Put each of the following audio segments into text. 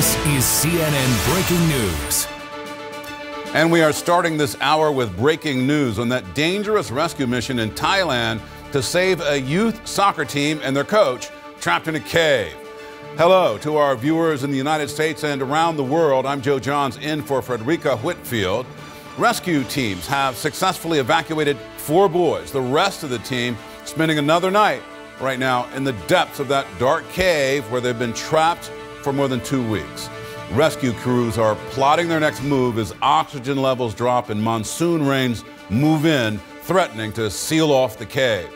This is CNN Breaking News. And we are starting this hour with breaking news on that dangerous rescue mission in Thailand to save a youth soccer team and their coach trapped in a cave. Hello to our viewers in the United States and around the world. I'm Joe Johns in for Frederica Whitfield. Rescue teams have successfully evacuated 4 boys. The rest of the team spending another night right now in the depths of that dark cave where they've been trapped for more than 2 weeks. Rescue crews are plotting their next move as oxygen levels drop and monsoon rains move in, threatening to seal off the cave.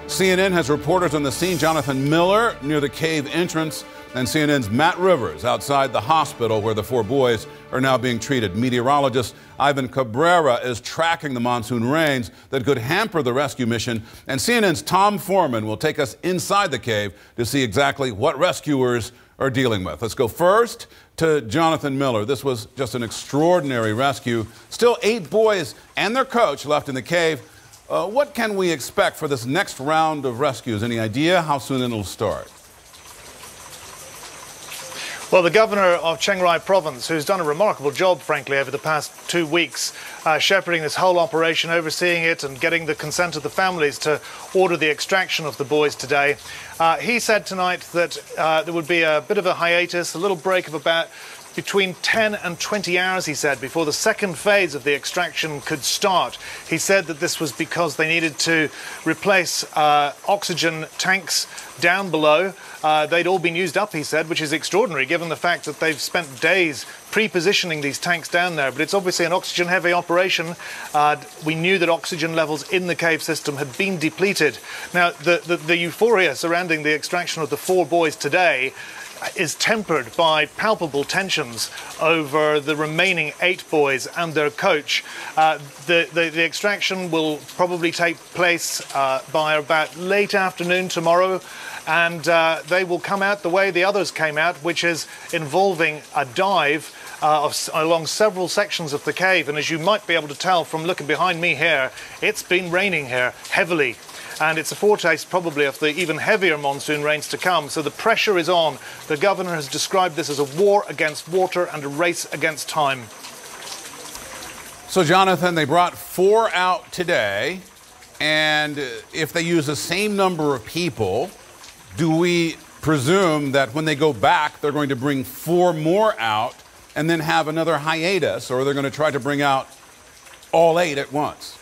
CNN has reporters on the scene, Jonathan Miller near the cave entrance, and CNN's Matt Rivers outside the hospital where the 4 boys are now being treated. Meteorologist Ivan Cabrera is tracking the monsoon rains that could hamper the rescue mission. And CNN's Tom Foreman will take us inside the cave to see exactly what rescuers are dealing with. Let's go first to Jonathan Miller. This was just an extraordinary rescue. Still 8 boys and their coach left in the cave. What can we expect for this next round of rescues? Any idea how soon it'll start? Well, the governor of Chiang Rai province, who's done a remarkable job, frankly, over the past 2 weeks, shepherding this whole operation, overseeing it and getting the consent of the families to order the extraction of the boys today. He said tonight that there would be a bit of a hiatus, a little break of about between 10 and 20 hours, he said, before the second phase of the extraction could start. He said that this was because they needed to replace oxygen tanks down below. They'd all been used up, he said, which is extraordinary given the fact that they've spent days pre-positioning these tanks down there. But it's obviously an oxygen-heavy operation. We knew that oxygen levels in the cave system had been depleted. Now, the euphoria surrounding the extraction of the 4 boys today is tempered by palpable tensions over the remaining 8 boys and their coach. The extraction will probably take place by about late afternoon tomorrow, and they will come out the way the others came out, which is involving a dive along several sections of the cave. And as you might be able to tell from looking behind me here, it's been raining here heavily. And it's a foretaste probably of the even heavier monsoon rains to come. So the pressure is on. The governor has described this as a war against water and a race against time. So, Jonathan, they brought 4 out today. And if they use the same number of people, do we presume that when they go back, they're going to bring 4 more out and then have another hiatus, or they're going to try to bring out all 8 at once?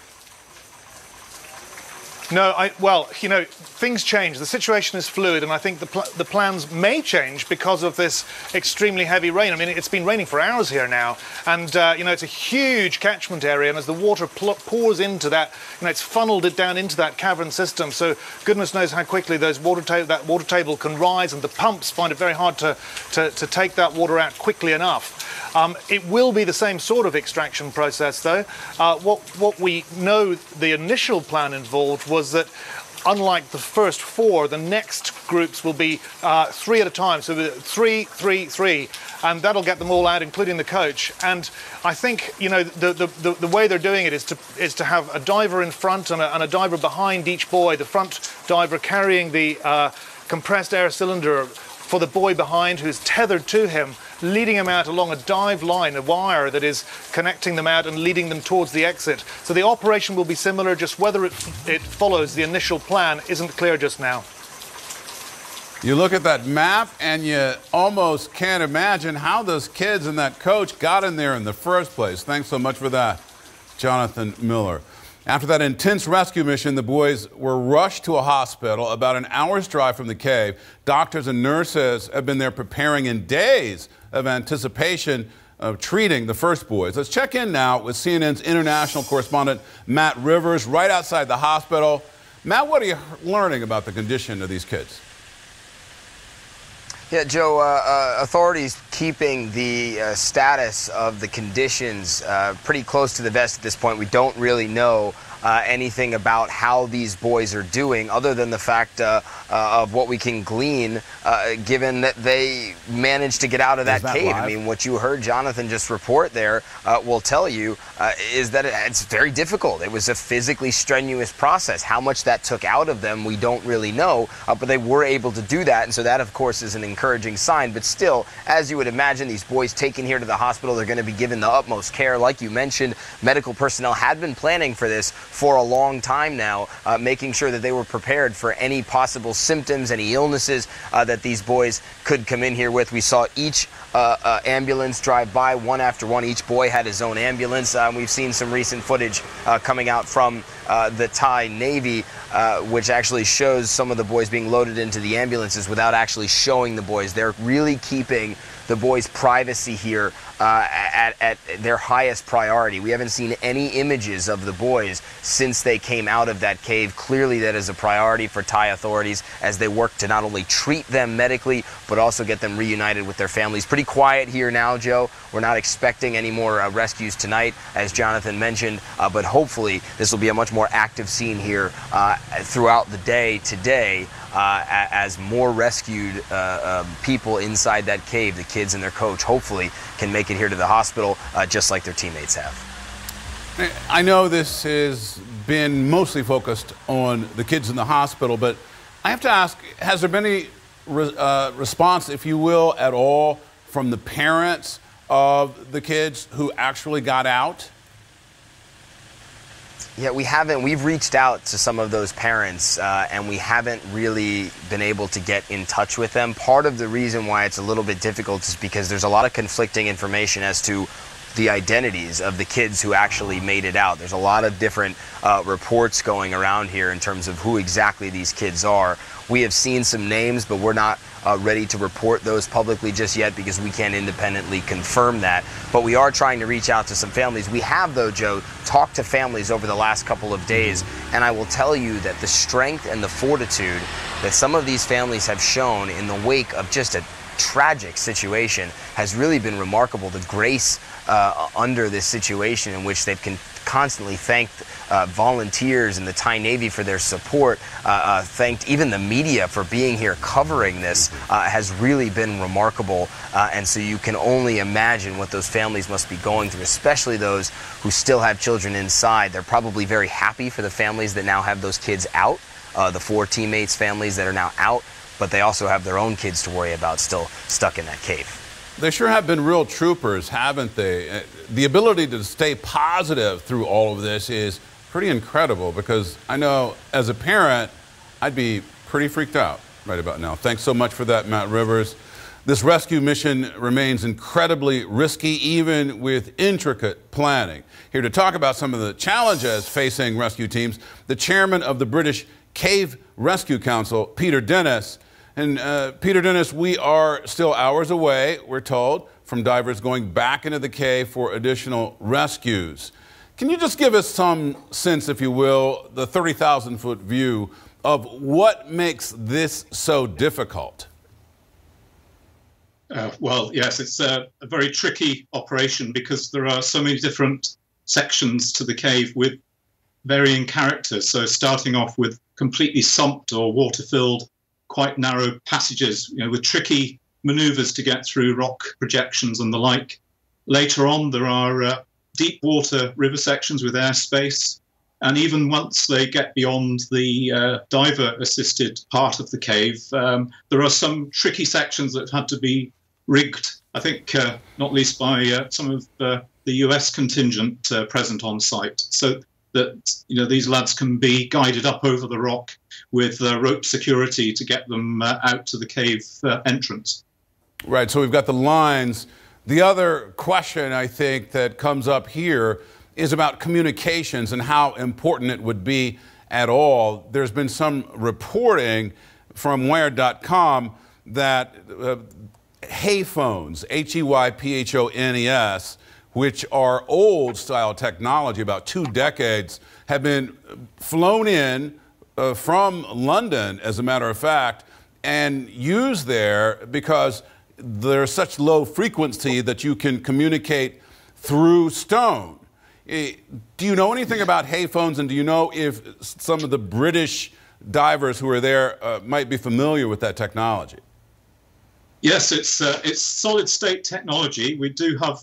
No, well, you know, things change. The situation is fluid, and I think the plans may change because of this extremely heavy rain. I mean, it's been raining for hours here now, and, you know, it's a huge catchment area, and as the water pours into that, you know, it's funneled it down into that cavern system, so goodness knows how quickly that water table can rise, and the pumps find it very hard to take that water out quickly enough. It will be the same sort of extraction process, though. What we know the initial plan involved was that, unlike the first 4, the next groups will be 3 at a time. So 3, 3, 3, and that'll get them all out, including the coach. And I think, you know, the way they're doing it is to have a diver in front and a diver behind each boy. The front diver carrying the compressed air cylinder for the boy behind, who's tethered to him, leading him out along a dive line, a wire that is connecting them out and leading them towards the exit. So the operation will be similar, just whether it follows the initial plan isn't clear just now. You look at that map and you almost can't imagine how those kids and that coach got in there in the first place. Thanks so much for that, Jonathan Miller. After that intense rescue mission, the boys were rushed to a hospital about an hour's drive from the cave. Doctors and nurses have been there preparing in days of anticipation of treating the first boys. Let's check in now with CNN's international correspondent, Matt Rivers, right outside the hospital. Matt, what are you learning about the condition of these kids? Yeah, Joe, authorities keeping the status of the conditions pretty close to the vest at this point. We don't really know anything about how these boys are doing, other than the fact of what we can glean, given that they managed to get out of that cave. Live? I mean, what you heard Jonathan just report there will tell you is that it's very difficult. It was a physically strenuous process. How much that took out of them, we don't really know, but they were able to do that, and so that, of course, is an encouraging sign. But still, as you would imagine, these boys taken here to the hospital, they're going to be given the utmost care. Like you mentioned, medical personnel had been planning for this for a long time now, making sure that they were prepared for any possible symptoms, any illnesses that these boys could come in here with. We saw each ambulance drive by one after one. Each boy had his own ambulance. We've seen some recent footage coming out from the Thai Navy, which actually shows some of the boys being loaded into the ambulances without actually showing the boys. They're really keeping the boys' privacy here at their highest priority. We haven't seen any images of the boys since they came out of that cave. Clearly that is a priority for Thai authorities as they work to not only treat them medically, but also get them reunited with their families. Pretty quiet here now, Joe. We're not expecting any more rescues tonight, as Jonathan mentioned, but hopefully this will be a much more active scene here throughout the day today, as more rescued people inside that cave, the kids and their coach, hopefully can make it here to the hospital just like their teammates have. I know this has been mostly focused on the kids in the hospital, but I have to ask, has there been any response, if you will, at all from the parents of the kids who actually got out? Yeah, we haven't. We've reached out to some of those parents, and we haven't really been able to get in touch with them. Part of the reason why it's a little bit difficult is because there's a lot of conflicting information as to the identities of the kids who actually made it out. There's a lot of different reports going around here in terms of who exactly these kids are. We have seen some names, but we're not ready to report those publicly just yet because we can't independently confirm that. But we are trying to reach out to some families. We have, though, Joe, talked to families over the last couple of days, and I will tell you that the strength and the fortitude that some of these families have shown in the wake of just a tragic situation has really been remarkable. The grace under this situation, in which they've constantly thanked volunteers and the Thai Navy for their support, thanked even the media for being here covering this, has really been remarkable. And so you can only imagine what those families must be going through, especially those who still have children inside. They're probably very happy for the families that now have those kids out, the 4 teammates' families that are now out, but they also have their own kids to worry about still stuck in that cave. They sure have been real troopers, haven't they? The ability to stay positive through all of this is pretty incredible, because I know as a parent, I'd be pretty freaked out right about now. Thanks so much for that, Matt Rivers. This rescue mission remains incredibly risky, even with intricate planning. Here to talk about some of the challenges facing rescue teams, the chairman of the British Cave Rescue Council, Peter Dennis. And Peter Dennis, we are still hours away, we're told, from divers going back into the cave for additional rescues. Can you just give us some sense, if you will, the 30,000-foot view of what makes this so difficult? Well, yes, it's a very tricky operation because there are so many different sections to the cave with varying characters. So starting off with completely sumped or water-filled, quite narrow passages, with tricky maneuvers to get through rock projections and the like. Later on, there are deep water river sections with airspace. And even once they get beyond the diver-assisted part of the cave, there are some tricky sections that have had to be rigged, I think, not least by some of the US contingent present on site, so that these lads can be guided up over the rock with rope security to get them out to the cave entrance. Right, so we've got the lines. The other question, I think, that comes up here is about communications and how important it would be at all. There's been some reporting from Wired.com that Hayphones, H-E-Y-P-H-O-N-E-S, which are old-style technology, about 2 decades, have been flown in from London, as a matter of fact, and used there because there's such low frequency that you can communicate through stone. Do you know anything about hayphones, and do you know if some of the British divers who are there might be familiar with that technology? Yes, it's solid-state technology. We do have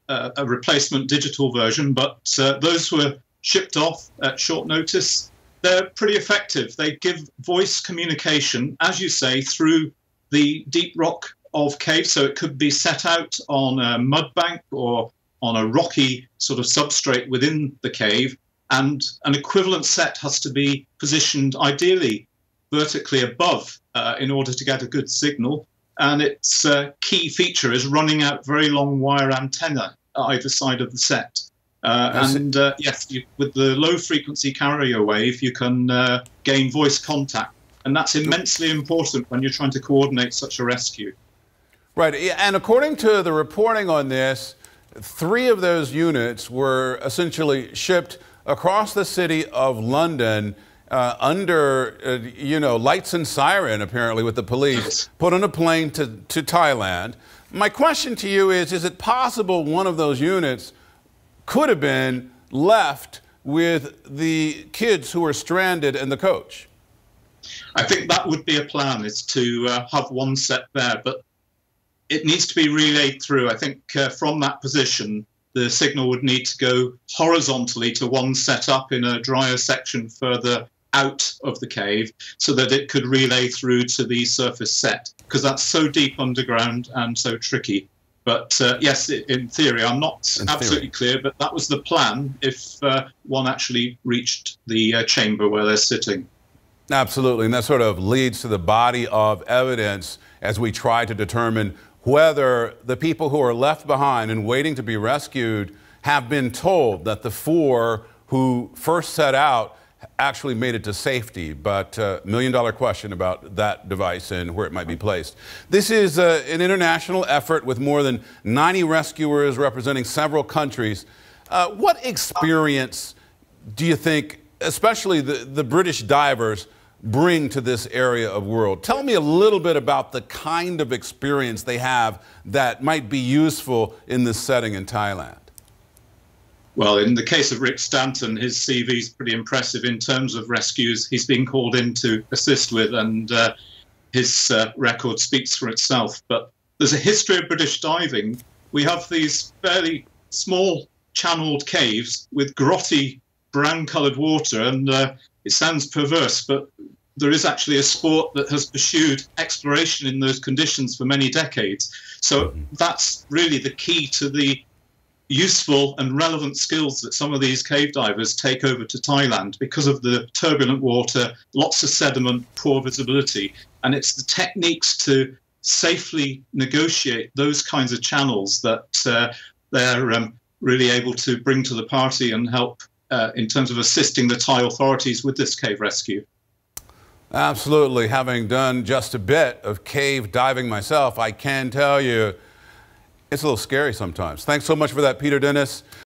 a replacement digital version, but those were shipped off at short notice. They're pretty effective. They give voice communication, as you say, through the deep rock of caves. So it could be set out on a mud bank or on a rocky sort of substrate within the cave, and an equivalent set has to be positioned ideally vertically above in order to get a good signal. And its key feature is running out very long wire antenna either side of the set. Yes, with the low frequency carrier wave, you can gain voice contact. And that's immensely important when you're trying to coordinate such a rescue. Right. And according to the reporting on this, 3 of those units were essentially shipped across the city of London under, lights and siren, apparently, with the police, put on a plane to Thailand. My question to you is it possible one of those units could have been left with the kids who were stranded in the coach? I think that would be a plan, is to have one set there, but it needs to be relayed through. I think from that position, the signal would need to go horizontally to one set up in a drier section further out of the cave so that it could relay through to the surface set, because that's so deep underground and so tricky. But yes, in theory, I'm not absolutely clear, but that was the plan if one actually reached the chamber where they're sitting. Absolutely, and that sort of leads to the body of evidence as we try to determine whether the people who are left behind and waiting to be rescued have been told that the 4 who first set out actually made it to safety. But million-dollar question about that device and where it might be placed. This is an international effort with more than 90 rescuers representing several countries. What experience do you think, especially the British divers, bring to this area of world? Tell me a little bit about the kind of experience they have that might be useful in this setting in Thailand. Well, in the case of Rick Stanton, his CV is pretty impressive in terms of rescues he's been called in to assist with, and his record speaks for itself. But there's a history of British diving. We have these fairly small channeled caves with grotty brown-coloured water, and it sounds perverse, but there is actually a sport that has pursued exploration in those conditions for many decades. So that's really the key to the useful and relevant skills that some of these cave divers take over to Thailand because of the turbulent water, lots of sediment, poor visibility. And it's the techniques to safely negotiate those kinds of channels that they're really able to bring to the party and help in terms of assisting the Thai authorities with this cave rescue. Absolutely. Having done just a bit of cave diving myself, I can tell you it's a little scary sometimes. Thanks so much for that, Peter Dennis.